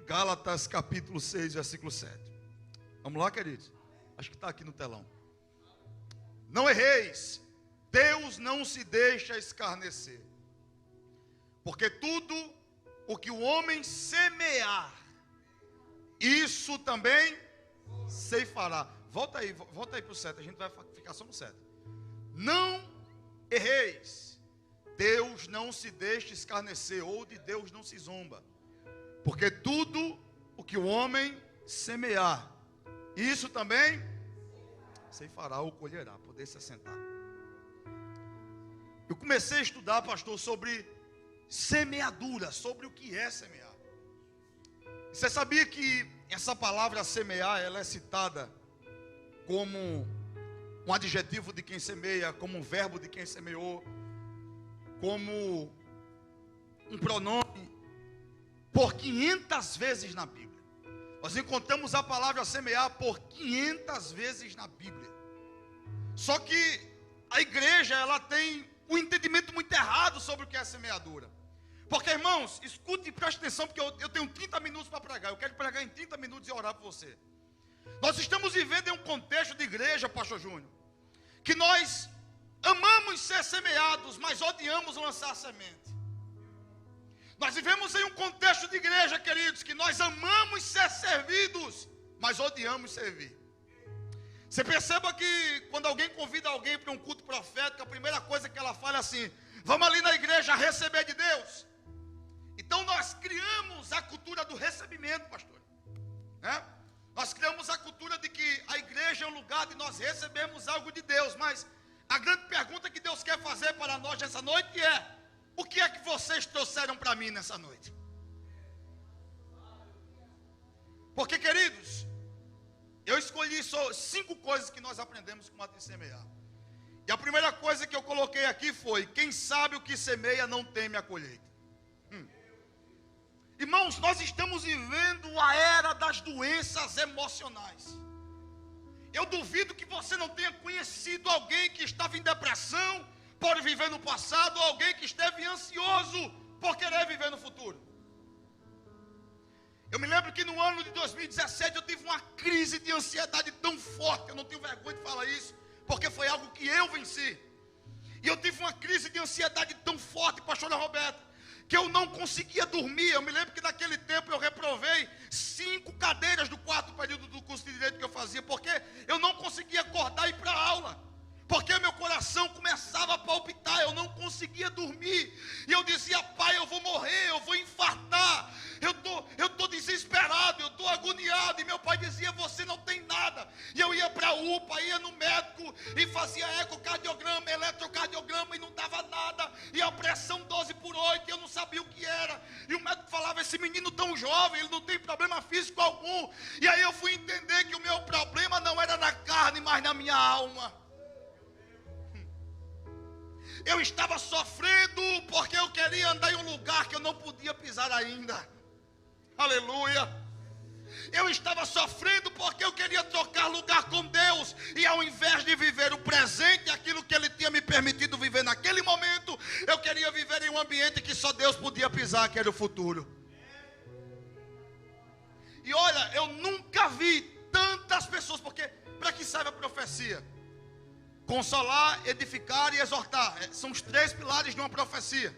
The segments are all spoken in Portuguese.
Gálatas capítulo 6, versículo 7. Vamos lá, queridos? Acho que está aqui no telão. Não erreis, Deus não se deixa escarnecer, porque tudo o que o homem semear, isso também ceifará. Volta aí para o 7, a gente vai ficar só no 7. Não erreis, Deus não se deixa escarnecer, ou de Deus não se zomba, porque tudo o que o homem semear, isso também ceifará ou colherá. Poder se assentar. Eu comecei a estudar, pastor, sobre semeadura, sobre o que é semear. Você sabia que essa palavra semear, ela é citada como um adjetivo de quem semeia, como um verbo de quem semeou, como um pronome, por 500 vezes na Bíblia. Nós encontramos a palavra semear por 500 vezes na Bíblia. Só que a igreja, ela tem um entendimento muito errado sobre o que é semeadura. Porque, irmãos, escute e preste atenção, porque eu tenho 30 minutos para pregar. Eu quero pregar em 30 minutos e orar por você. Nós estamos vivendo em um contexto de igreja, pastor Júnior, que nós amamos ser semeados, mas odiamos lançar semente. Nós vivemos em um contexto de igreja, queridos, que nós amamos ser servidos, mas odiamos servir. Você perceba que quando alguém convida alguém para um culto profético, a primeira coisa que ela fala é assim: vamos ali na igreja receber de Deus. Então nós criamos a cultura do recebimento, pastor, né? Nós criamos a cultura de que a igreja é um lugar de nós recebermos algo de Deus. Mas a grande pergunta que Deus quer fazer para nós nessa noite é: o que é que vocês trouxeram para mim nessa noite? Porque, queridos, eu escolhi só 5 coisas que nós aprendemos com a semear. E a primeira coisa que eu coloquei aqui foi: quem sabe o que semeia não teme a colheita. Irmãos, nós estamos vivendo a era das doenças emocionais. Eu duvido que você não tenha conhecido alguém que estava em depressão por viver no passado, ou alguém que esteve ansioso por querer viver no futuro. Eu me lembro que no ano de 2017 eu tive uma crise de ansiedade tão forte, eu não tenho vergonha de falar isso, porque foi algo que eu venci. E eu tive uma crise de ansiedade tão forte, pastora Roberta, que eu não conseguia dormir. Eu me lembro que naquele tempo eu reprovei 5 cadeiras do 4º período do curso de Direito que eu fazia, porque eu não conseguia acordar e ir para a aula, porque meu coração começava a palpitar, eu não conseguia dormir, e eu dizia: pai, eu vou morrer, eu vou infartar, eu estou desesperado, eu estou agoniado. E meu pai dizia: você não tem nada. E eu ia para a UPA, ia no médico e fazia ecocardiograma, eletrocardiograma, e não dava nada, e a pressão 12/8, eu não sabia o que era, e o médico falava: esse menino tão jovem, ele não tem problema físico algum. E aí eu fui entender que o meu problema não era na carne, mas na minha alma. Eu estava sofrendo porque eu queria andar em um lugar que eu não podia pisar ainda. Aleluia. Eu estava sofrendo porque eu queria trocar lugar com Deus, e ao invés de viver o presente, aquilo que Ele tinha me permitido viver naquele momento, eu queria viver em um ambiente que só Deus podia pisar, que era o futuro. E olha, eu nunca vi tantas pessoas, porque para que serve a profecia? Consolar, edificar e exortar, são os 3 pilares de uma profecia.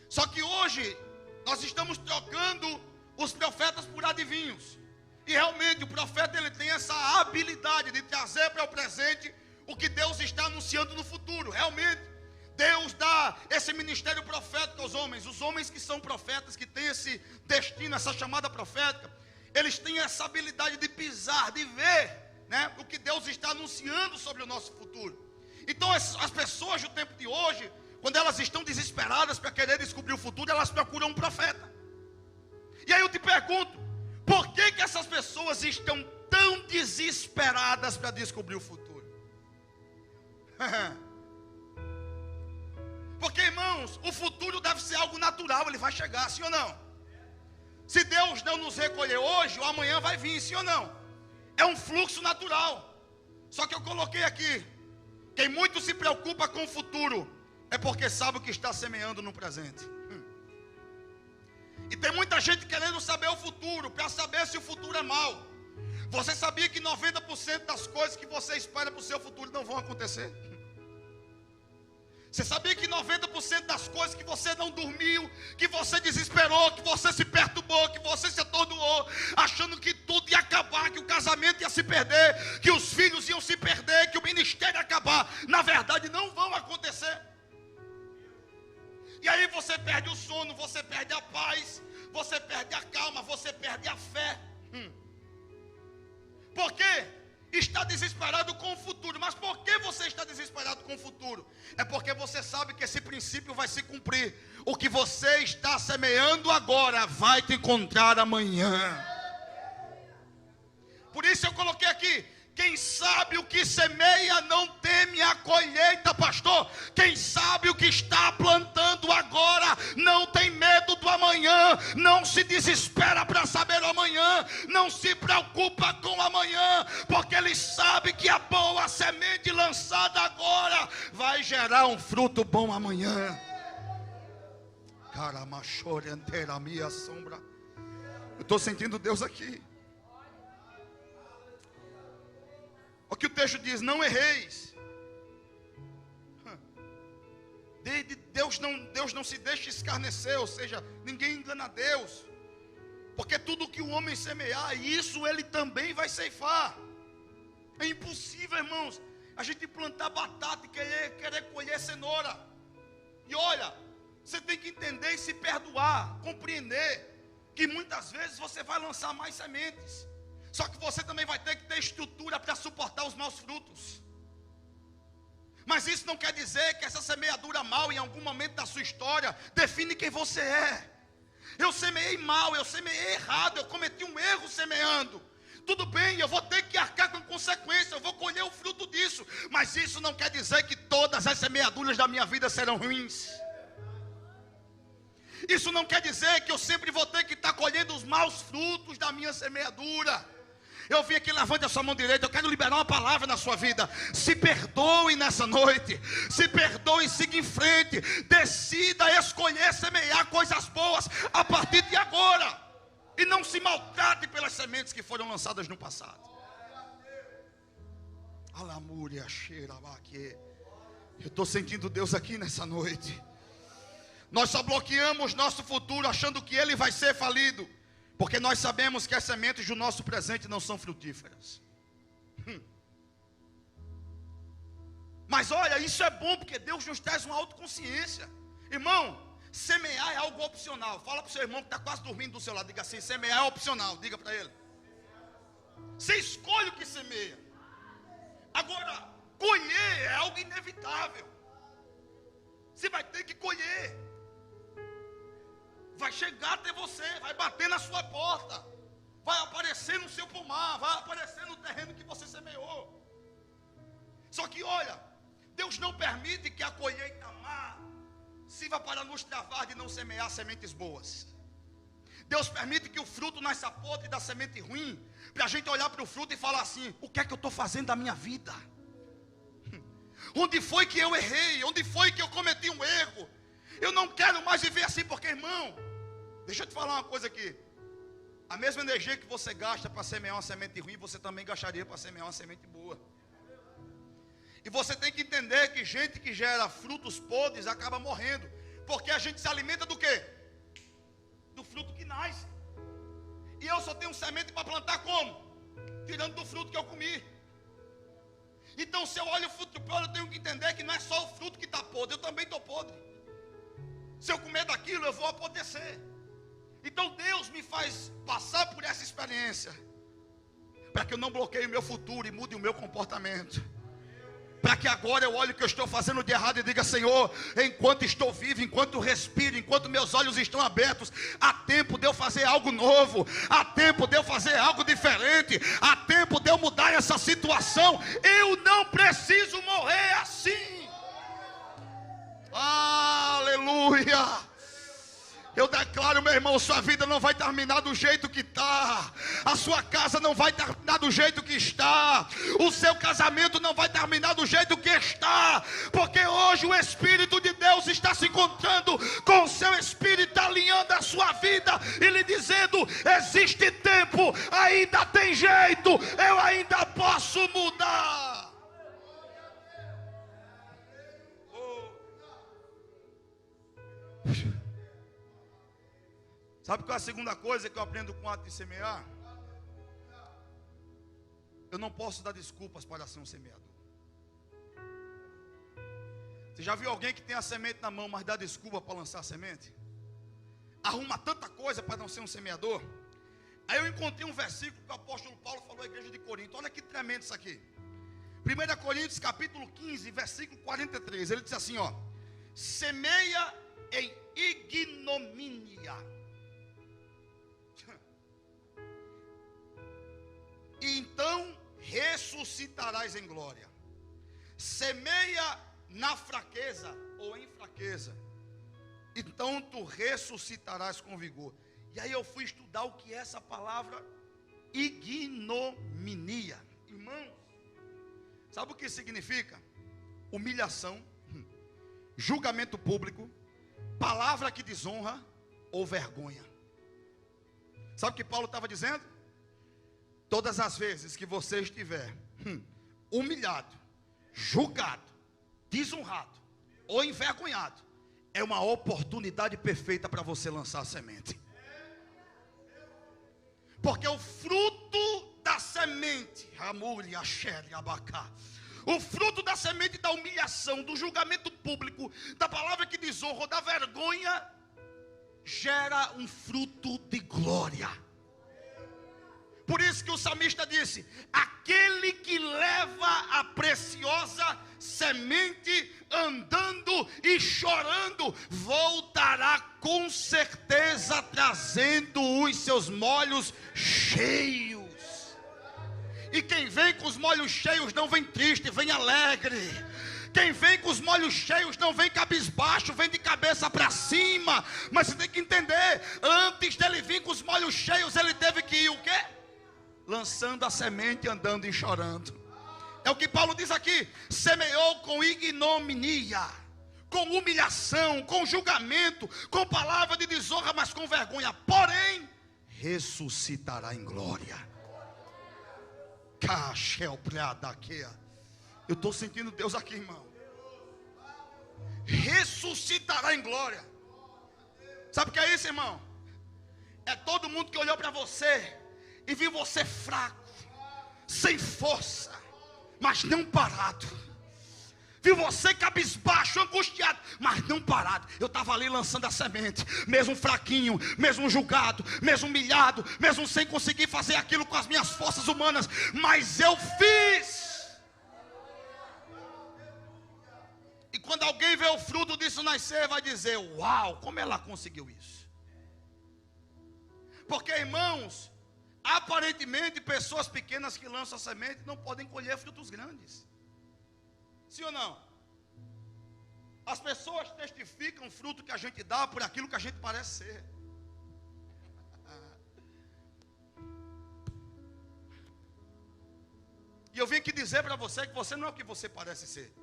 Só que hoje nós estamos trocando os profetas por adivinhos. E realmente o profeta, ele tem essa habilidade de trazer para o presente o que Deus está anunciando no futuro. Realmente Deus dá esse ministério profético aos homens. Os homens que são profetas, que têm esse destino, essa chamada profética, eles têm essa habilidade de pisar, de ver, né, o que Deus está anunciando sobre o nosso futuro. Então as pessoas do tempo de hoje, quando elas estão desesperadas para querer descobrir o futuro, elas procuram um profeta. E aí eu te pergunto: por que essas pessoas estão tão desesperadas para descobrir o futuro? Porque, irmãos, o futuro deve ser algo natural, ele vai chegar, sim ou não? Se Deus não nos recolher hoje, o amanhã vai vir, sim ou não? É um fluxo natural. Só que eu coloquei aqui: quem muito se preocupa com o futuro é porque sabe o que está semeando no presente. E tem muita gente querendo saber o futuro, para saber se o futuro é mau. Você sabia que 90% das coisas que você espera para o seu futuro não vão acontecer? Você sabia que 90% das coisas que você não dormiu, que você desesperou, que você se perturbou, que você se atordoou, achando que tudo ia acabar, que o casamento ia se perder, que os filhos iam se perder, que o ministério ia acabar, na verdade não vão acontecer. E aí você perde o sono, você perde a paz, você perde a calma, você perde a fé. Por quê? Está desesperado com o futuro. Mas por que você está desesperado com o futuro? É porque você sabe que esse princípio vai se cumprir. O que você está semeando agora vai te encontrar amanhã. Por isso eu coloquei aqui: quem sabe o que semeia não teme a colheita, pastor. Quem sabe o que está plantando agora não tem medo do amanhã, não se desespera para saber o amanhã, não se preocupa com o amanhã, porque ele sabe que a boa semente lançada agora vai gerar um fruto bom amanhã. Caramachore inteira a minha sombra. Eu estou sentindo Deus aqui. O que o texto diz: não erreis. Deus não se deixa escarnecer, ou seja, ninguém engana Deus. Porque tudo que o homem semear, isso ele também vai ceifar. É impossível, irmãos, a gente plantar batata e querer colher cenoura. E olha, você tem que entender e se perdoar, compreender que muitas vezes você vai lançar mais sementes. Só que você também vai ter que ter estrutura para suportar os maus frutos. Mas isso não quer dizer que essa semeadura mal, em algum momento da sua história, define quem você é. Eu semeei mal, eu semeei errado, eu cometi um erro semeando. Tudo bem, eu vou ter que arcar com consequência, eu vou colher o fruto disso. Mas isso não quer dizer que todas as semeaduras da minha vida serão ruins. Isso não quer dizer que eu sempre vou ter que estar colhendo os maus frutos da minha semeadura. Eu vim aqui, levante a sua mão direita, eu quero liberar uma palavra na sua vida. Se perdoe nessa noite, se perdoe e siga em frente. Decida escolher semear coisas boas a partir de agora. E não se maltrate pelas sementes que foram lançadas no passado. Alamúria, cheira, eu estou sentindo Deus aqui nessa noite. Nós só bloqueamos nosso futuro achando que ele vai ser falido, porque nós sabemos que as sementes do nosso presente não são frutíferas. Mas olha, isso é bom, porque Deus nos traz uma autoconsciência. Irmão, semear é algo opcional. Fala para o seu irmão que está quase dormindo do seu lado. Diga assim: semear é opcional. Diga para ele. Você escolhe o que semeia. Agora, colher é algo inevitável. Você vai ter que colher. Vai chegar até você, vai bater na sua porta, vai aparecer no seu pomar, vai aparecer no terreno que você semeou. Só que olha, Deus não permite que a colheita má sirva para nos travar de não semear sementes boas. Deus permite que o fruto nasça podre da semente ruim, para a gente olhar para o fruto e falar assim: o que é que eu estou fazendo da minha vida? Onde foi que eu errei? Onde foi que eu cometi um erro? Eu não quero mais viver assim, porque, irmão, deixa eu te falar uma coisa aqui. A mesma energia que você gasta para semear uma semente ruim, você também gastaria para semear uma semente boa. E você tem que entender que gente que gera frutos podres acaba morrendo, porque a gente se alimenta do quê? Do fruto que nasce. E eu só tenho semente para plantar como? Tirando do fruto que eu comi. Então, se eu olho o fruto podre, eu tenho que entender que não é só o fruto que está podre, eu também estou podre. Se eu comer daquilo, eu vou apodrecer. Então Deus me faz passar por essa experiência, para que eu não bloqueie o meu futuro e mude o meu comportamento. Para que agora eu olhe o que eu estou fazendo de errado e diga: Senhor, enquanto estou vivo, enquanto respiro, enquanto meus olhos estão abertos, há tempo de eu fazer algo novo, há tempo de eu fazer algo diferente, há tempo de eu mudar essa situação. Eu não preciso morrer assim. Aleluia. Eu declaro, meu irmão, sua vida não vai terminar do jeito que está. A sua casa não vai terminar do jeito que está. O seu casamento não vai terminar do jeito que está. Porque hoje o Espírito de Deus está se encontrando com o seu Espírito, alinhando a sua vida e lhe dizendo: existe tempo, ainda tem jeito, eu ainda posso mudar. Sabe qual é a segunda coisa que eu aprendo com o ato de semear? Eu não posso dar desculpas para ser um semeador. Você já viu alguém que tem a semente na mão, mas dá desculpa para lançar a semente? Arruma tanta coisa para não ser um semeador. Aí eu encontrei um versículo que o apóstolo Paulo falou à igreja de Corinto. Olha que tremendo isso aqui. 1 Coríntios capítulo 15, versículo 43. Ele diz assim, ó: semeia em ignomínia, e então ressuscitarás em glória. Semeia na fraqueza ou em fraqueza, então tu ressuscitarás com vigor. E aí eu fui estudar o que é essa palavra ignominia. Irmãos, sabe o que significa? Humilhação, julgamento público, palavra que desonra ou vergonha. Sabe o que Paulo estava dizendo? Todas as vezes que você estiver humilhado, julgado, desonrado ou envergonhado, é uma oportunidade perfeita para você lançar a semente. Porque o fruto da semente, o fruto da semente da humilhação, do julgamento público, da palavra que desonra, da vergonha, gera um fruto de glória. Por isso que o salmista disse: aquele que leva a preciosa semente andando e chorando, voltará com certeza trazendo os seus molhos cheios. E quem vem com os molhos cheios não vem triste, vem alegre. Quem vem com os molhos cheios não vem cabisbaixo, vem de cabeça para cima. Mas você tem que entender, antes dele vir com os molhos cheios, ele teve que ir o quê? Lançando a semente, andando e chorando. É o que Paulo diz aqui: semeou com ignominia, com humilhação, com julgamento, com palavra de desonra, mas com vergonha. Porém, ressuscitará em glória. Eu estou sentindo Deus aqui, irmão. Ressuscitará em glória. Sabe o que é isso, irmão? É todo mundo que olhou para você e viu você fraco, sem força, mas não parado. Viu você cabisbaixo, angustiado, mas não parado. Eu estava ali lançando a semente, mesmo fraquinho, mesmo julgado, mesmo humilhado, mesmo sem conseguir fazer aquilo com as minhas forças humanas, mas eu fiz. E quando alguém vê o fruto disso nascer, vai dizer: uau, como ela conseguiu isso? Porque, irmãos, aparentemente, pessoas pequenas que lançam a semente não podem colher frutos grandes. Sim ou não? As pessoas testificam o fruto que a gente dá por aquilo que a gente parece ser. E eu vim aqui dizer para você que você não é o que você parece ser.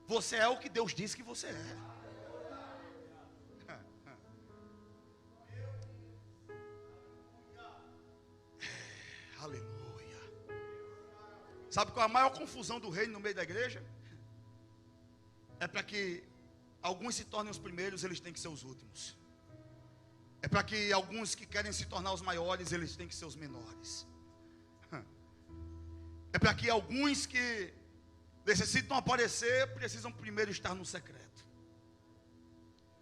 Você é o que Deus diz que você é. Aleluia. Sabe qual é a maior confusão do reino no meio da igreja? É para que alguns se tornem os primeiros, eles têm que ser os últimos. É para que alguns que querem se tornar os maiores, eles têm que ser os menores. É para que alguns que necessitam aparecer, precisam primeiro estar no secreto.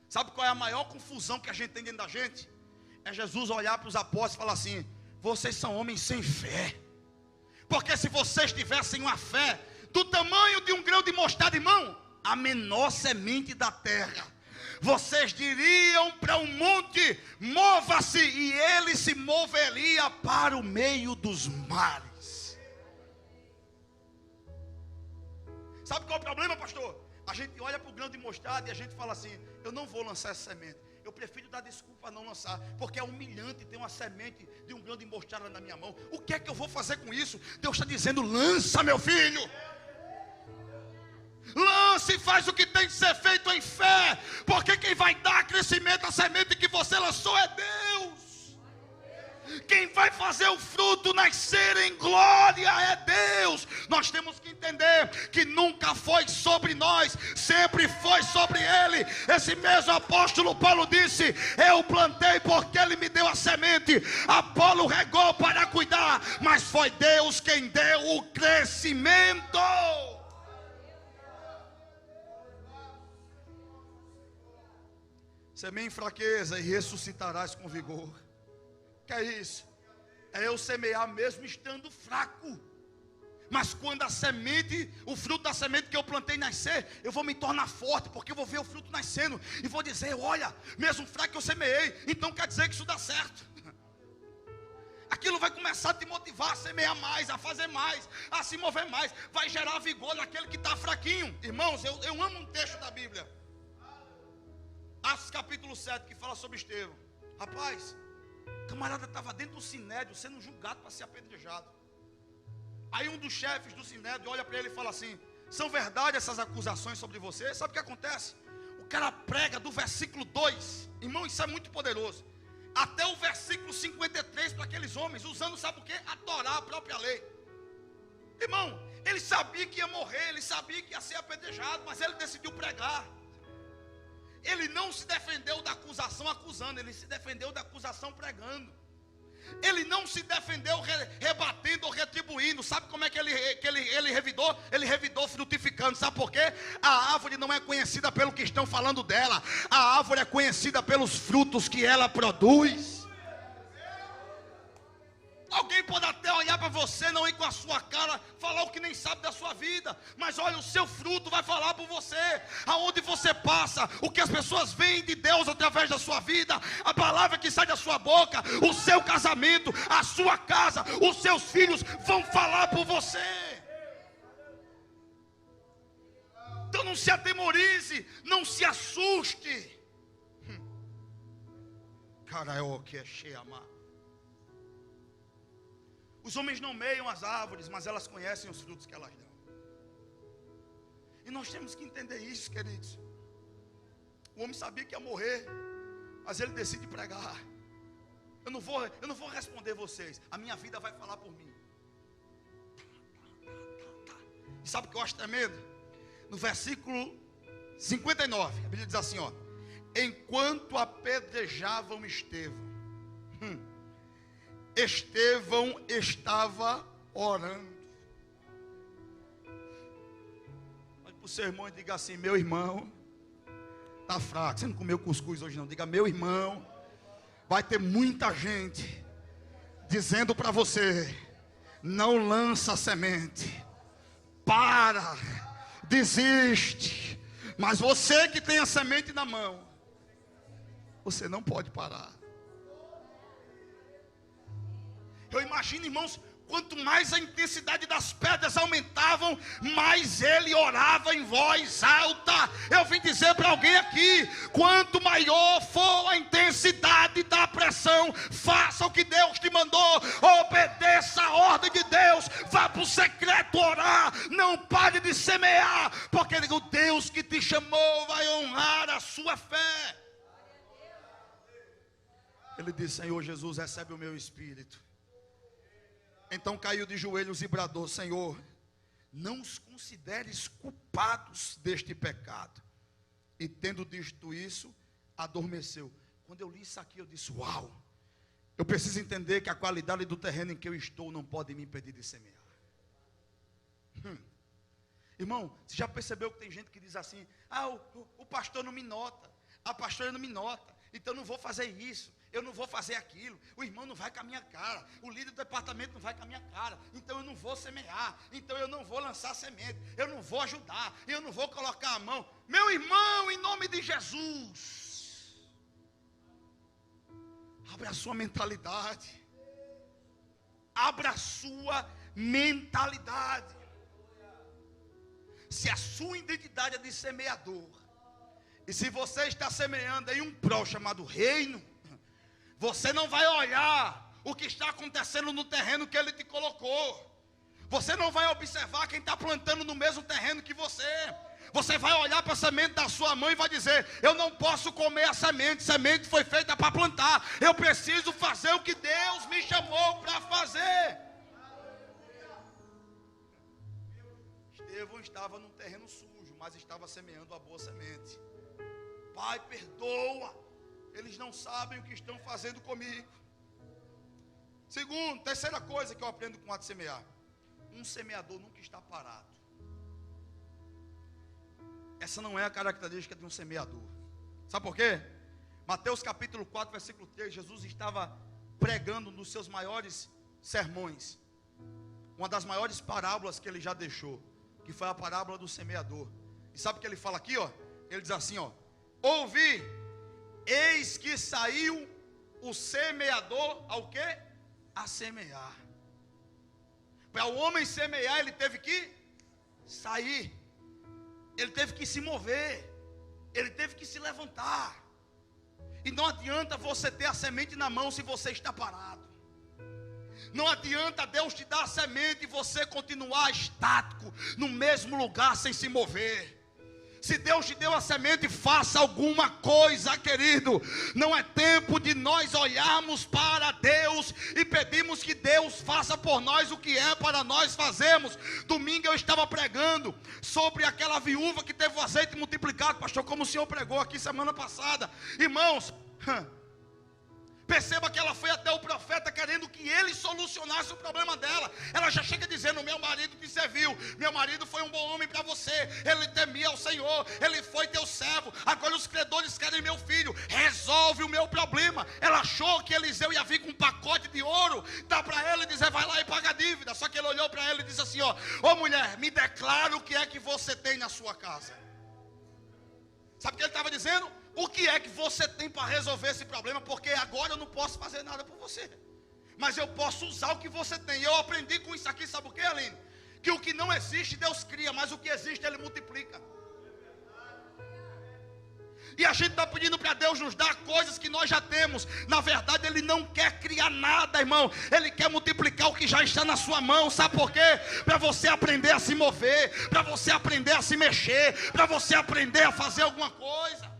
Sabe qual é a maior confusão que a gente tem dentro da gente? É Jesus olhar para os apóstolos e falar assim: vocês são homens sem fé. Porque se vocês tivessem uma fé do tamanho de um grão de mostarda, irmão, a menor semente da terra, vocês diriam para um monte: mova-se, e ele se moveria para o meio dos mares. Sabe qual é o problema, pastor? A gente olha para o grão de mostarda e a gente fala assim: eu não vou lançar essa semente. Eu prefiro dar desculpa a não lançar, porque é humilhante ter uma semente de um grão de mostarda na minha mão. O que é que eu vou fazer com isso? Deus está dizendo: lança, meu filho. Lance e faz o que tem que ser feito em fé, porque quem vai dar crescimento à semente que você lançou é Deus. Quem vai fazer o fruto nascer em glória é Deus. Nós temos que entender que nunca foi sobre nós, sempre foi sobre Ele. Esse mesmo apóstolo Paulo disse: eu plantei porque Ele me deu a semente, Apolo regou para cuidar, mas foi Deus quem deu o crescimento. Semeie em fraqueza e ressuscitarás com vigor. Que é isso? É eu semear mesmo estando fraco. Mas quando a semente, o fruto da semente que eu plantei nascer, eu vou me tornar forte, porque eu vou ver o fruto nascendo e vou dizer: olha, mesmo fraco eu semeei, então quer dizer que isso dá certo. Aquilo vai começar a te motivar a semear mais, a fazer mais, a se mover mais. Vai gerar vigor naquele que está fraquinho. Irmãos, eu amo um texto da Bíblia, Atos capítulo 7, que fala sobre Estevão. Rapaz, o camarada estava dentro do sinédrio, sendo julgado para ser apedrejado. Aí um dos chefes do sinédrio olha para ele e fala assim: são verdade essas acusações sobre você? Sabe o que acontece? O cara prega do versículo 2, irmão, isso é muito poderoso, até o versículo 53 para aqueles homens, usando, sabe o que? A Torá, a própria lei. Irmão, ele sabia que ia morrer, ele sabia que ia ser apedrejado, mas ele decidiu pregar. Ele não se defendeu da acusação acusando, ele se defendeu da acusação pregando. Ele não se defendeu rebatendo ou retribuindo. Sabe como é que ele revidou? Ele revidou frutificando. Sabe por quê? A árvore não é conhecida pelo que estão falando dela, a árvore é conhecida pelos frutos que ela produz. Alguém pode até olhar para você, não ir com a sua cara, falar o que nem sabe da sua vida, mas olha, o seu fruto vai falar por você. Aonde você passa, o que as pessoas veem de Deus através da sua vida, a palavra que sai da sua boca, o seu casamento, a sua casa, os seus filhos vão falar por você. Então não se atemorize, não se assuste. Karaoke é cheia, amar. Os homens não meiam as árvores, mas elas conhecem os frutos que elas dão. E nós temos que entender isso, queridos. O homem sabia que ia morrer, mas ele decide pregar. Eu não vou responder vocês, a minha vida vai falar por mim. E sabe o que eu acho tremendo? No versículo 59, a Bíblia diz assim, ó: enquanto apedrejavam Estevão, Estevão estava orando. Olhe para o seu irmão e diga assim: meu irmão está fraco. Você não comeu cuscuz hoje não. Diga: meu irmão, vai ter muita gente dizendo para você: não lança a semente, para, desiste. Mas você que tem a semente na mão, você não pode parar. Eu imagino, irmãos, quanto mais a intensidade das pedras aumentavam, mais ele orava em voz alta. Eu vim dizer para alguém aqui: quanto maior for a intensidade da pressão, faça o que Deus te mandou, obedeça a ordem de Deus, vá para o secreto orar, não pare de semear, porque o Deus que te chamou vai honrar a sua fé. Ele disse: Senhor Jesus, recebe o meu espírito. Então caiu de joelhos e bradou: Senhor, não os consideres culpados deste pecado. E tendo dito isso, adormeceu. Quando eu li isso aqui, eu disse: uau, eu preciso entender que a qualidade do terreno em que eu estou não pode me impedir de semear. Irmão, você já percebeu que tem gente que diz assim: ah, o pastor não me nota, a pastora não me nota, então eu não vou fazer isso, eu não vou fazer aquilo, o irmão não vai com a minha cara, o líder do departamento não vai com a minha cara, então eu não vou semear, então eu não vou lançar semente, eu não vou ajudar, eu não vou colocar a mão. Meu irmão, em nome de Jesus, abra a sua mentalidade, abra a sua mentalidade. Se a sua identidade é de semeador, E se você está semeando em um prol chamado reino, você não vai olhar o que está acontecendo no terreno que ele te colocou. Você não vai observar quem está plantando no mesmo terreno que você. Você vai olhar para a semente da sua mãe e vai dizer: eu não posso comer a semente. Semente foi feita para plantar. Eu preciso fazer o que Deus me chamou para fazer. Estevão estava num terreno sujo, mas estava semeando a boa semente. Pai, perdoa, eles não sabem o que estão fazendo comigo. Segundo, terceira coisa que eu aprendo com o ato de semear: um semeador nunca está parado. Essa não é a característica de um semeador. Sabe por quê? Mateus capítulo 4, versículo 3, Jesus estava pregando nos seus maiores sermões, uma das maiores parábolas que ele já deixou, que foi a parábola do semeador. E sabe o que ele fala aqui, ó? Ele diz assim, ó: ouvi, eis que saiu o semeador ao quê? A semear. Para o homem semear, ele teve que sair, ele teve que se mover, ele teve que se levantar. E não adianta você ter a semente na mão se você está parado. Não adianta Deus te dar a semente e você continuar estático no mesmo lugar sem se mover. Se Deus te deu a semente, faça alguma coisa, querido. Não é tempo de nós olharmos para Deus e pedirmos que Deus faça por nós o que é para nós fazermos. Domingo eu estava pregando sobre aquela viúva que teve o azeite multiplicado, pastor, como o senhor pregou aqui semana passada. Irmãos, perceba que ela foi até o profeta querendo que ele solucionasse o problema dela. Ela já chega dizendo: meu marido te serviu, meu marido foi um bom homem para você, ele temia o Senhor, ele foi teu servo, agora os credores querem meu filho, resolve o meu problema. Ela achou que Eliseu ia vir com um pacote de ouro, dá para ela e dizer: vai lá e paga a dívida. Só que ele olhou para ela e disse assim: ó, ô mulher, me declara o que é que você tem na sua casa. Sabe o que ele estava dizendo? O que é que você tem para resolver esse problema? Porque agora eu não posso fazer nada por você, mas eu posso usar o que você tem. Eu aprendi com isso aqui, sabe o que, Aline? Que o que não existe Deus cria, mas o que existe Ele multiplica. E a gente está pedindo para Deus nos dar coisas que nós já temos. Na verdade Ele não quer criar nada, irmão. Ele quer multiplicar o que já está na sua mão. Sabe por quê? Para você aprender a se mover, para você aprender a se mexer, para você aprender a fazer alguma coisa.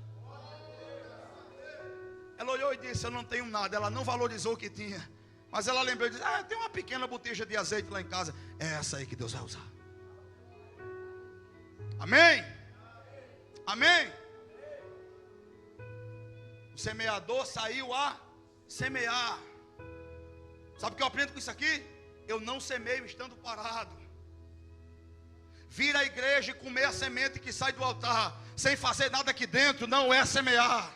Ela olhou e disse: eu não tenho nada. Ela não valorizou o que tinha, mas ela lembrou e disse: ah, tem uma pequena botija de azeite lá em casa. É essa aí que Deus vai usar. Amém? Amém? O semeador saiu a semear. Sabe o que eu aprendo com isso aqui? Eu não semeio estando parado. Vir à igreja e comer a semente que sai do altar sem fazer nada aqui dentro não é semear.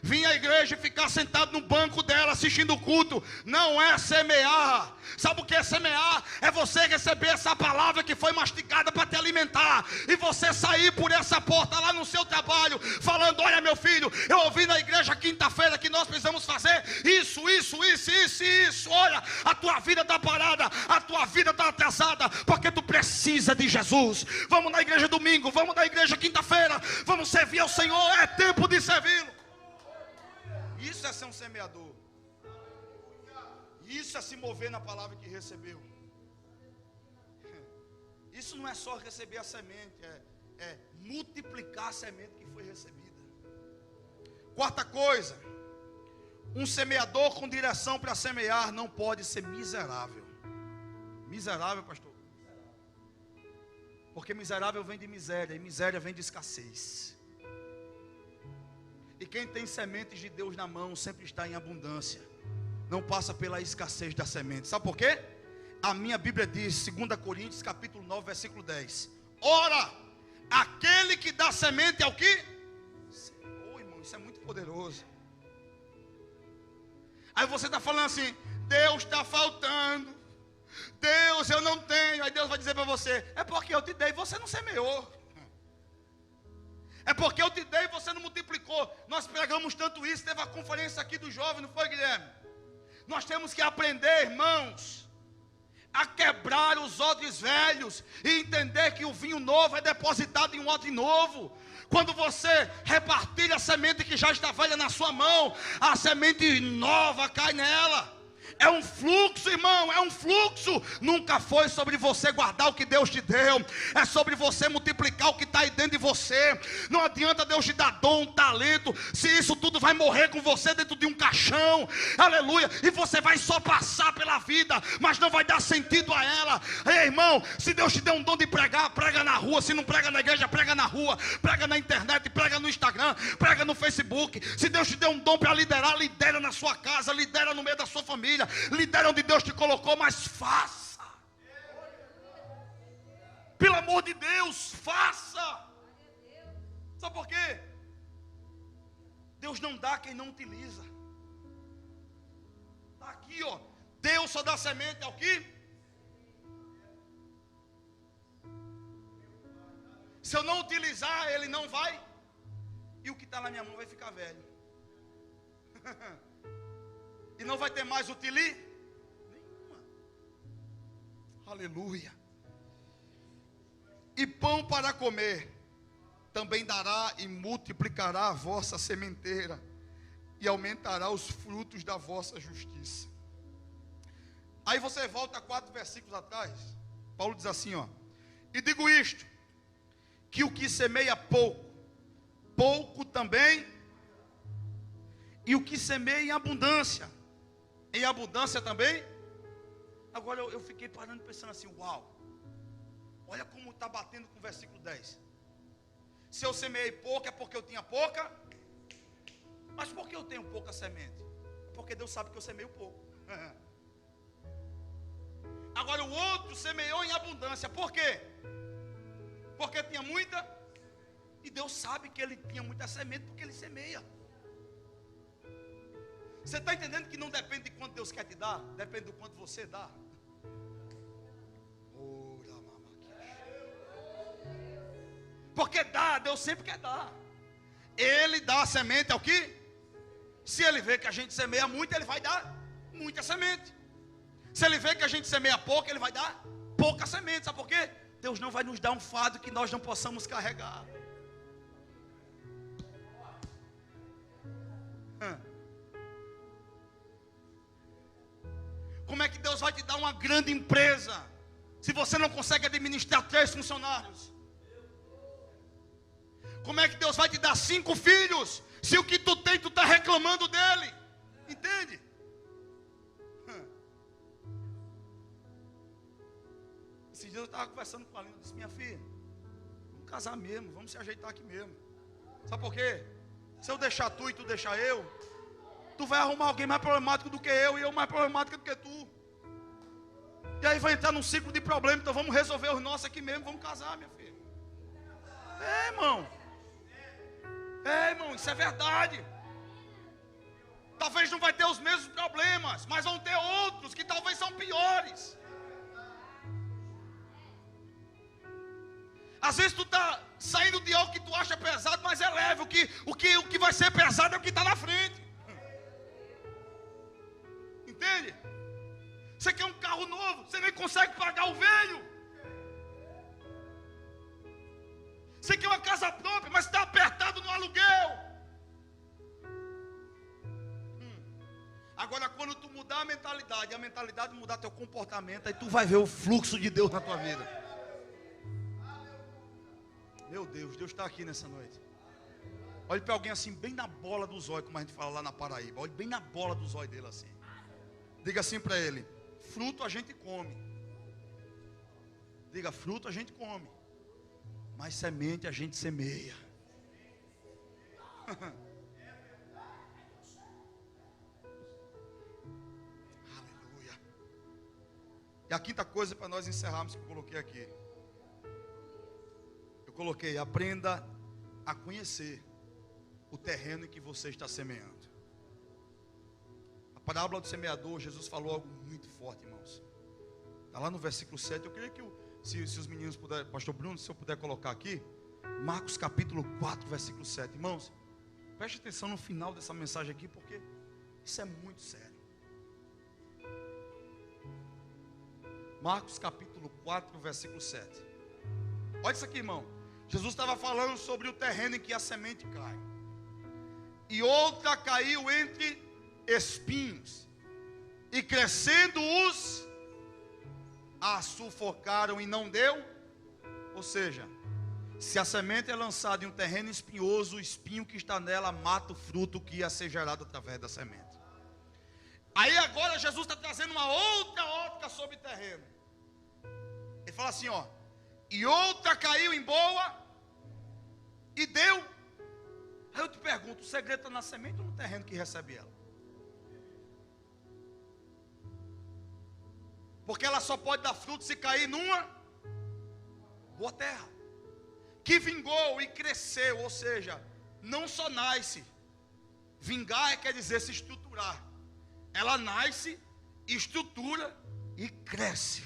Vir à igreja e ficar sentado no banco dela assistindo o culto não é semear. Sabe o que é semear? É você receber essa palavra que foi mastigada para te alimentar, e você sair por essa porta lá no seu trabalho falando: olha meu filho, eu ouvi na igreja quinta-feira que nós precisamos fazer isso. Olha, a tua vida está parada, a tua vida está atrasada, porque tu precisa de Jesus. Vamos na igreja domingo, vamos na igreja quinta-feira, vamos servir ao Senhor, é tempo de servi-lo. Isso é ser um semeador. Isso é se mover na palavra que recebeu. Isso não é só receber a semente, é multiplicar a semente que foi recebida. Quarta coisa: um semeador com direção para semear não pode ser miserável. Miserável, pastor? Porque miserável vem de miséria, e miséria vem de escassez. E quem tem sementes de Deus na mão sempre está em abundância, não passa pela escassez da semente. Sabe por quê? A minha Bíblia diz, 2 Coríntios capítulo 9, versículo 10: ora, aquele que dá semente ao que? Oh, irmão, isso é muito poderoso. Aí você está falando assim: Deus está faltando, Deus, eu não tenho. Aí Deus vai dizer para você: é porque eu te dei e você não semeou. É porque eu te dei e você não multiplicou. Nós pregamos tanto isso. Teve a conferência aqui do jovem, não foi, Guilherme? Nós temos que aprender, irmãos, a quebrar os odres velhos e entender que o vinho novo é depositado em um odre novo. Quando você repartilha a semente que já está velha na sua mão, a semente nova cai nela. É um fluxo, irmão, é um fluxo. Nunca foi sobre você guardar o que Deus te deu. É sobre você multiplicar o que está aí dentro de você. Não adianta Deus te dar dom, talento, se isso tudo vai morrer com você dentro de um caixão. Aleluia. E você vai só passar pela vida, mas não vai dar sentido a ela. Ei, irmão, se Deus te deu um dom de pregar, prega na rua. Se não prega na igreja, prega na rua. Prega na internet, prega no Instagram, prega no Facebook. Se Deus te deu um dom para liderar, lidera na sua casa, lidera no meio da sua família, lidera onde Deus te colocou, mas faça. Pelo amor de Deus, faça. Sabe por quê? Deus não dá quem não utiliza. Está aqui, ó. Deus só dá semente ao que? Se eu não utilizar, ele não vai. E o que está na minha mão vai ficar velho. E não vai ter mais utilidade nenhuma. Aleluia. E pão para comer também dará e multiplicará a vossa sementeira e aumentará os frutos da vossa justiça. Aí você volta 4 versículos atrás. Paulo diz assim, ó: e digo isto, que o que semeia pouco, pouco também, e o que semeia em abundância também. Agora eu fiquei parando pensando assim, uau, olha como está batendo com o versículo 10. Se eu semeei pouco é porque eu tinha pouca. Mas por que eu tenho pouca semente? É porque Deus sabe que eu semeio pouco. Agora o outro semeou em abundância. Por quê? Porque tinha muita. E Deus sabe que ele tinha muita semente porque ele semeia. Você está entendendo que não depende de quanto Deus quer te dar, depende do quanto você dá. Porque dá, Deus sempre quer dar. Ele dá a semente ao que? Se ele vê que a gente semeia muito, ele vai dar muita semente. Se ele vê que a gente semeia pouco, ele vai dar pouca semente. Sabe por quê? Deus não vai nos dar um fardo que nós não possamos carregar. Como é que Deus vai te dar uma grande empresa se você não consegue administrar 3 funcionários? Como é que Deus vai te dar 5 filhos se o que tu tem, tu está reclamando dele? Entende? Esses dias eu estava conversando com a Lina, eu disse, minha filha, vamos casar mesmo, vamos se ajeitar aqui mesmo. Sabe por quê? Se eu deixar tu e tu deixar eu, tu vai arrumar alguém mais problemático do que eu, e eu mais problemática do que tu. E aí vai entrar num ciclo de problema. Então vamos resolver os nossos aqui mesmo, vamos casar, minha filha. Irmão, isso é verdade. Talvez não vai ter os mesmos problemas, mas vão ter outros que talvez são piores. Às vezes tu está saindo de algo que tu acha pesado, mas é leve. O que vai ser pesado é o que está na frente. Entende? Você quer um carro novo, você nem consegue pagar o velho. Você quer uma casa própria, mas está apertado no aluguel. Agora quando tu mudar a mentalidade mudar teu comportamento, aí tu vai ver o fluxo de Deus na tua vida. Meu Deus, Deus está aqui nessa noite. Olhe para alguém assim, bem na bola do zóio, como a gente fala lá na Paraíba. Olhe bem na bola do zóio dele assim. Diga assim para ele: fruto a gente come. Diga, fruto a gente come, mas semente a gente semeia. Aleluia. E a quinta coisa para nós encerrarmos que eu coloquei aqui. Eu coloquei: aprenda a conhecer o terreno em que você está semeando. A parábola do semeador, Jesus falou algo muito forte, irmãos. Está lá no versículo 7. Eu queria que, se os meninos puderem, pastor Bruno, se eu puder colocar aqui, Marcos capítulo 4, versículo 7. Irmãos, preste atenção no final dessa mensagem aqui, porque isso é muito sério. Marcos capítulo 4, versículo 7. Olha isso aqui, irmão. Jesus estava falando sobre o terreno em que a semente cai. E outra caiu entre espinhos. E crescendo a sufocaram e não deu. Ou seja, se a semente é lançada em um terreno espinhoso, o espinho que está nela mata o fruto que ia ser gerado através da semente. Aí agora Jesus está trazendo uma outra ótica sobre terreno. Ele fala assim, ó. E outra caiu em boa e deu. Aí eu te pergunto, o segredo está na semente ou no terreno que recebe ela? Porque ela só pode dar fruto se cair numa boa terra, que vingou e cresceu. Ou seja, não só nasce. Vingar quer dizer se estruturar. Ela nasce, estrutura e cresce.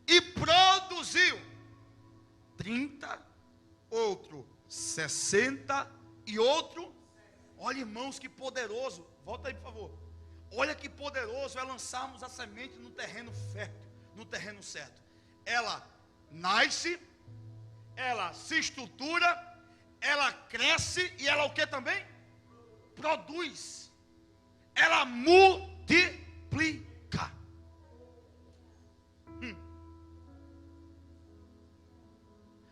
E produziu 30, outro 60 e outro. Olha, irmãos, que poderoso. Volta aí, por favor. Olha que poderoso é lançarmos a semente no terreno fértil, no terreno certo. Ela nasce, ela se estrutura, ela cresce e ela o que também? Produz. Ela multiplica.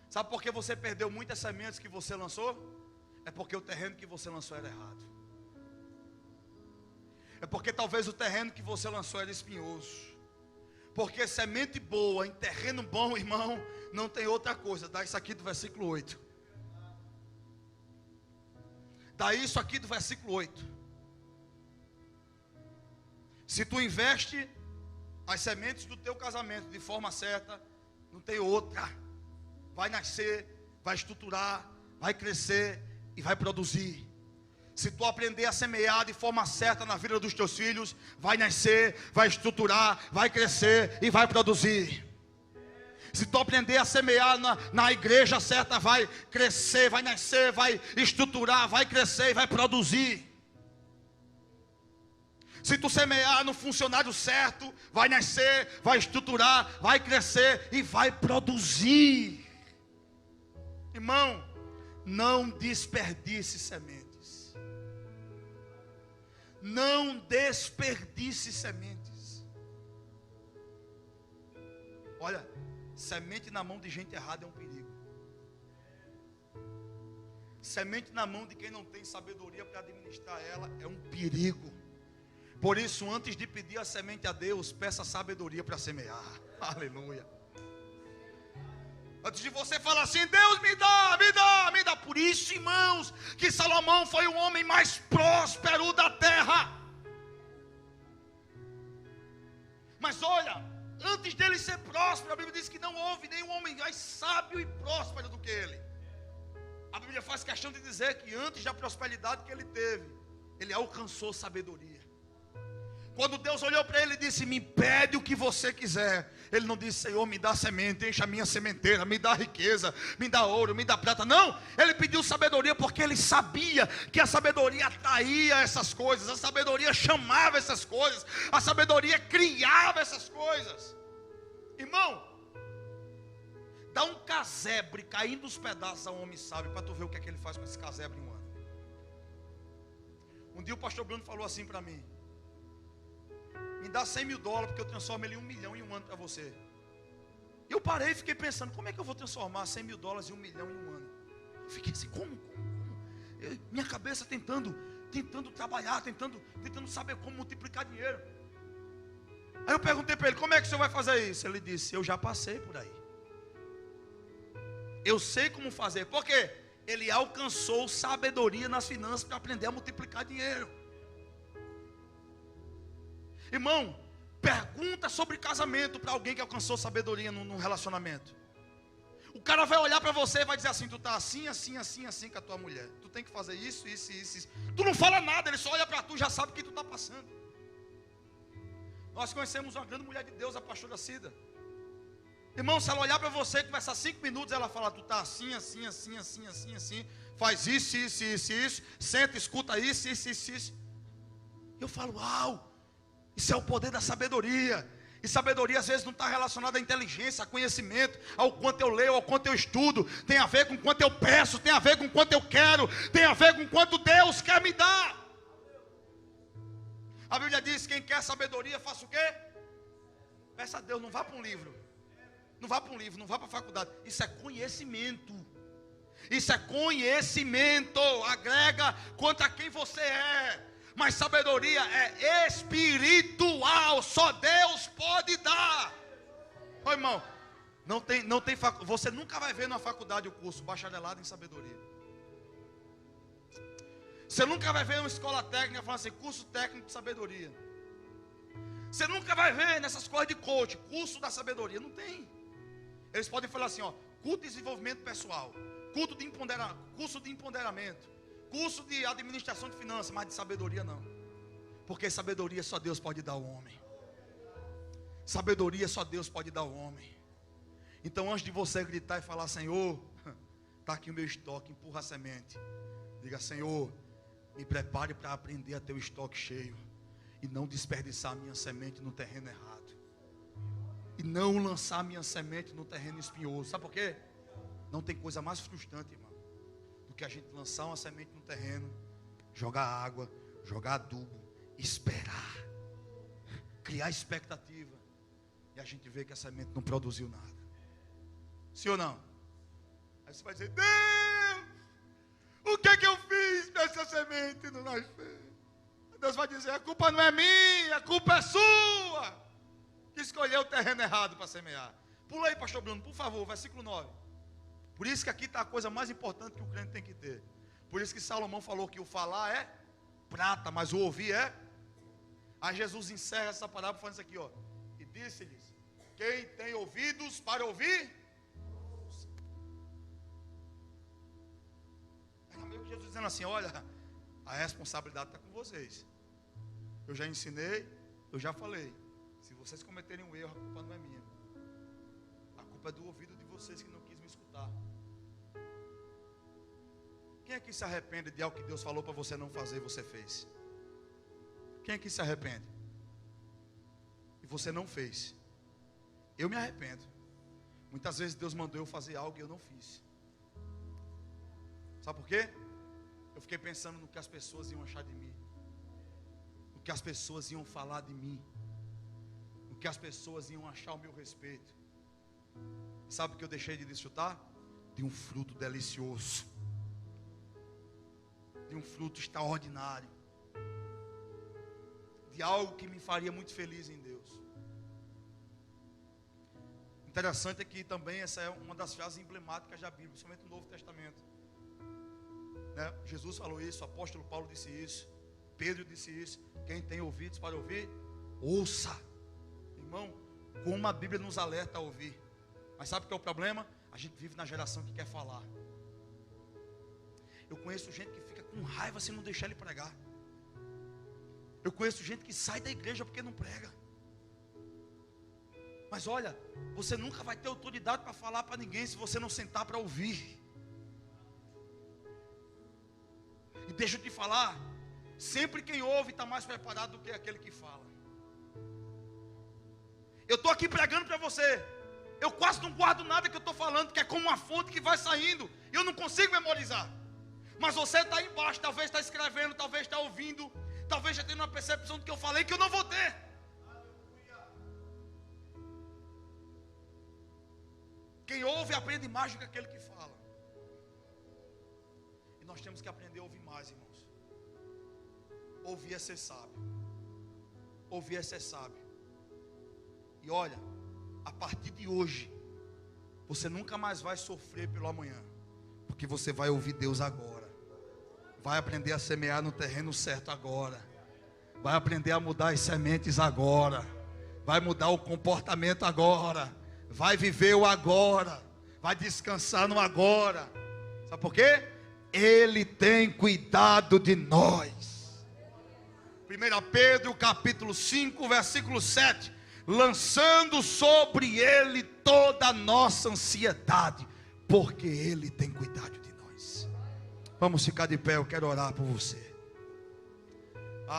Sabe por que você perdeu muitas sementes que você lançou? É porque o terreno que você lançou era errado. É porque talvez o terreno que você lançou era espinhoso. Porque semente boa em terreno bom, irmão, não tem outra coisa. Dá isso aqui do versículo 8. Dá isso aqui do versículo 8. Se tu investe as sementes do teu casamento de forma certa, não tem outra. Vai nascer, vai estruturar, vai crescer e vai produzir. Se tu aprender a semear de forma certa na vida dos teus filhos, vai nascer, vai estruturar, vai crescer e vai produzir. Se tu aprender a semear na igreja certa, vai crescer, vai nascer, vai estruturar, vai crescer e vai produzir. Se tu semear no funcionário certo, vai nascer, vai estruturar, vai crescer e vai produzir. Irmão, não desperdice sementes. Não desperdice sementes. Olha, semente na mão de gente errada é um perigo. Semente na mão de quem não tem sabedoria para administrar ela é um perigo. Por isso, antes de pedir a semente a Deus, peça sabedoria para semear. Aleluia. Antes de você falar assim, Deus me dá, me dá, me dá. Por isso, irmãos, que Salomão foi o homem mais próspero da terra. Mas olha, antes dele ser próspero, a Bíblia diz que não houve nenhum homem mais sábio e próspero do que ele. A Bíblia faz questão de dizer que antes da prosperidade que ele teve, ele alcançou sabedoria. Quando Deus olhou para ele e disse, me pede o que você quiser. Ele não disse, Senhor, me dá semente, encha a minha sementeira, me dá riqueza, me dá ouro, me dá prata. Não, ele pediu sabedoria porque ele sabia que a sabedoria atraía essas coisas. A sabedoria chamava essas coisas. A sabedoria criava essas coisas. Irmão, dá um casebre caindo os pedaços a um homem sábio para tu ver o que é que ele faz com esse casebre em um ano. Um dia o pastor Bruno falou assim para mim, me dá $100 mil, porque eu transformo ele em 1 milhão em um ano para você. Eu parei e fiquei pensando, como é que eu vou transformar $100 mil em 1 milhão em um ano? Eu fiquei assim, como? Minha cabeça tentando trabalhar, tentando saber como multiplicar dinheiro. Aí eu perguntei para ele, como é que o senhor vai fazer isso? Ele disse, eu já passei por aí. Eu sei como fazer. Por quê? Ele alcançou sabedoria nas finanças para aprender a multiplicar dinheiro. Irmão, pergunta sobre casamento para alguém que alcançou sabedoria num relacionamento. O cara vai olhar para você e vai dizer assim, tu está assim, assim, assim, assim com a tua mulher. Tu tem que fazer isso, isso, isso, isso. Tu não fala nada, ele só olha para tu e já sabe o que tu está passando. Nós conhecemos uma grande mulher de Deus, a pastora Cida. Irmão, se ela olhar para você e conversar 5 minutos, ela fala, tu está assim, assim, assim, assim, assim, assim. Faz isso, isso, isso, isso. Senta, escuta isso, isso, isso, isso. Eu falo, uau. Isso é o poder da sabedoria. E sabedoria às vezes não está relacionada à inteligência, a conhecimento, ao quanto eu leio, ao quanto eu estudo. Tem a ver com quanto eu peço, tem a ver com quanto eu quero, tem a ver com quanto Deus quer me dar. A Bíblia diz: quem quer sabedoria, faça o quê? Peça a Deus, não vá para um livro. Não vá para um livro, não vá para a faculdade. Isso é conhecimento. Isso é conhecimento. Agrega quanto a quem você é. Mas sabedoria é espiritual. Só Deus pode dar. Ô irmão, você nunca vai ver na faculdade o curso bacharelado em sabedoria. Você nunca vai ver uma escola técnica falando assim, curso técnico de sabedoria. Você nunca vai ver nessas coisas de coach, curso da sabedoria. Não tem. Eles podem falar assim, ó, culto de desenvolvimento pessoal, curso de empoderamento, curso de administração de finanças, mas de sabedoria não. Porque sabedoria só Deus pode dar ao homem. Sabedoria só Deus pode dar ao homem. Então antes de você gritar e falar, Senhor, está aqui o meu estoque, empurra a semente. Diga, Senhor, me prepare para aprender a ter o estoque cheio. E não desperdiçar a minha semente no terreno errado. E não lançar a minha semente no terreno espinhoso. Sabe por quê? Não tem coisa mais frustrante, irmão, do que a gente lançar uma semente no terreno, jogar água, jogar adubo, esperar, criar expectativa, e a gente vê que a semente não produziu nada. Sim ou não? Aí você vai dizer, Deus, o que é que eu fiz para essa semente não nascer? Deus vai dizer, a culpa não é minha, a culpa é sua, que escolheu o terreno errado para semear. Pula aí, pastor Bruno, por favor, versículo 9. Por isso que aqui está a coisa mais importante que o crente tem que ter. Por isso que Salomão falou que o falar é prata, mas o ouvir é. Aí Jesus encerra essa parábola falando isso aqui, ó. E disse-lhes, quem tem ouvidos para ouvir, ouça. Era meio que Jesus dizendo assim, olha, a responsabilidade está com vocês. Eu já ensinei, eu já falei. Se vocês cometerem um erro, a culpa não é minha. A culpa é do ouvido de vocês que não quis me escutar. Quem é que se arrepende de algo que Deus falou para você não fazer e você fez? Quem é que se arrepende? E você não fez. Eu me arrependo. Muitas vezes Deus mandou eu fazer algo e eu não fiz. Sabe por quê? Eu fiquei pensando no que as pessoas iam achar de mim, no que as pessoas iam falar de mim, no que as pessoas iam achar ao meu respeito. Sabe o que eu deixei de desfrutar? De um fruto delicioso, de um fruto extraordinário, de algo que me faria muito feliz em Deus. Interessante é que também essa é uma das frases emblemáticas da Bíblia, principalmente no Novo Testamento. Jesus falou isso, o apóstolo Paulo disse isso, Pedro disse isso. Quem tem ouvidos para ouvir, ouça. Irmão, como a Bíblia nos alerta a ouvir. Mas sabe o que é o problema? A gente vive na geração que quer falar. Eu conheço gente que fica com raiva se não deixar ele pregar. Eu conheço gente que sai da igreja porque não prega. Mas olha, você nunca vai ter autoridade para falar para ninguém se você não sentar para ouvir. E deixa eu te falar, sempre quem ouve está mais preparado do que aquele que fala. Eu estou aqui pregando para você, eu quase não guardo nada que eu estou falando, que é como uma fonte que vai saindo, e eu não consigo memorizar. Mas você está aí embaixo, talvez está escrevendo, talvez está ouvindo, talvez já tenha uma percepção do que eu falei que eu não vou ter. Quem ouve aprende mais do que aquele que fala. E nós temos que aprender a ouvir mais, irmãos. Ouvir é ser sábio. Ouvir é ser sábio. E olha, a partir de hoje, você nunca mais vai sofrer pelo amanhã, porque você vai ouvir Deus agora. Vai aprender a semear no terreno certo agora. Vai aprender a mudar as sementes agora. Vai mudar o comportamento agora. Vai viver o agora. Vai descansar no agora. Sabe por quê? Ele tem cuidado de nós. 1 Pedro capítulo 5, versículo 7. Lançando sobre ele toda a nossa ansiedade, porque ele tem cuidado de nós. Vamos ficar de pé, eu quero orar por você.